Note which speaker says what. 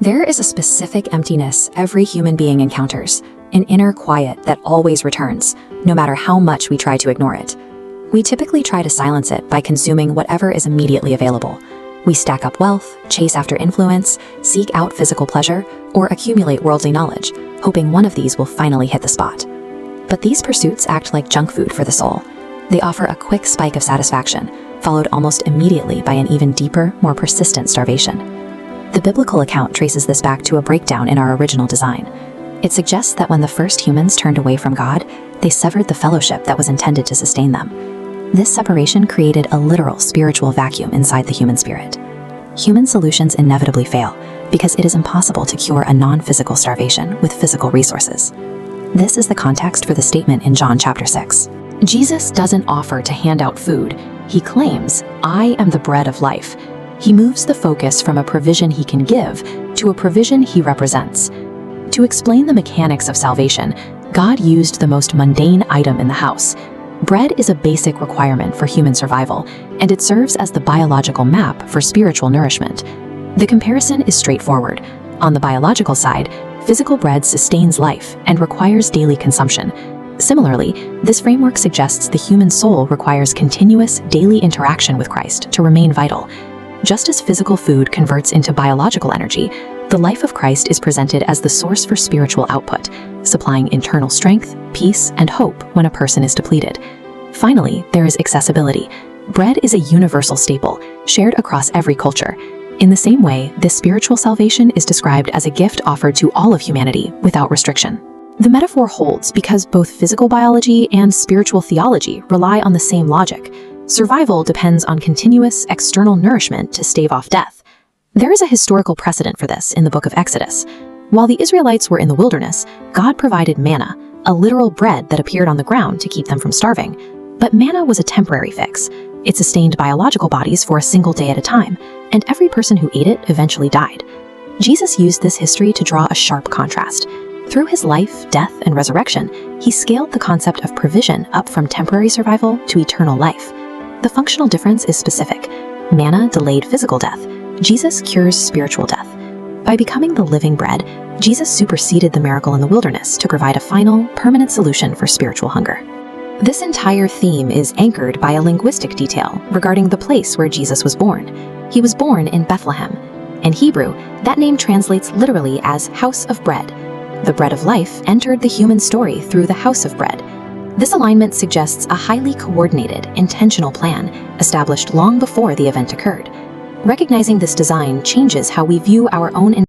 Speaker 1: There is a specific emptiness every human being encounters, an inner quiet that always returns, no matter how much we try to ignore it. We typically try to silence it by consuming whatever is immediately available. We stack up wealth, chase after influence, seek out physical pleasure, or accumulate worldly knowledge, hoping one of these will finally hit the spot. But these pursuits act like junk food for the soul. They offer a quick spike of satisfaction, followed almost immediately by an even deeper, more persistent starvation. The biblical account traces this back to a breakdown in our original design. It suggests that when the first humans turned away from God, they severed the fellowship that was intended to sustain them. This separation created a literal spiritual vacuum inside the human spirit. Human solutions inevitably fail because it is impossible to cure a non-physical starvation with physical resources. This is the context for the statement in John chapter 6. Jesus doesn't offer to hand out food. He claims, "I am the bread of life." He moves the focus from a provision he can give to a provision he represents. To explain the mechanics of salvation, God used the most mundane item in the house. Bread is a basic requirement for human survival, and it serves as the biological map for spiritual nourishment. The comparison is straightforward. On the biological side, physical bread sustains life and requires daily consumption. Similarly, this framework suggests the human soul requires continuous daily interaction with Christ to remain vital. Just as physical food converts into biological energy, the life of Christ is presented as the source for spiritual output, supplying internal strength, peace, and hope when a person is depleted. Finally, there is accessibility. Bread is a universal staple, shared across every culture. In the same way, this spiritual salvation is described as a gift offered to all of humanity without restriction. The metaphor holds because both physical biology and spiritual theology rely on the same logic. Survival depends on continuous external nourishment to stave off death. There is a historical precedent for this in the book of Exodus. While the Israelites were in the wilderness, God provided manna, a literal bread that appeared on the ground to keep them from starving. But manna was a temporary fix. It sustained biological bodies for a single day at a time, and every person who ate it eventually died. Jesus used this history to draw a sharp contrast. Through his life, death, and resurrection, he scaled the concept of provision up from temporary survival to eternal life. The functional difference is specific. Manna delayed physical death. Jesus cures spiritual death. By becoming the living bread, Jesus superseded the miracle in the wilderness to provide a final, permanent solution for spiritual hunger. This entire theme is anchored by a linguistic detail regarding the place where Jesus was born. He was born in Bethlehem. In Hebrew, that name translates literally as house of bread. The bread of life entered the human story through the house of bread. This alignment suggests a highly coordinated, intentional plan established long before the event occurred. Recognizing this design changes how we view our own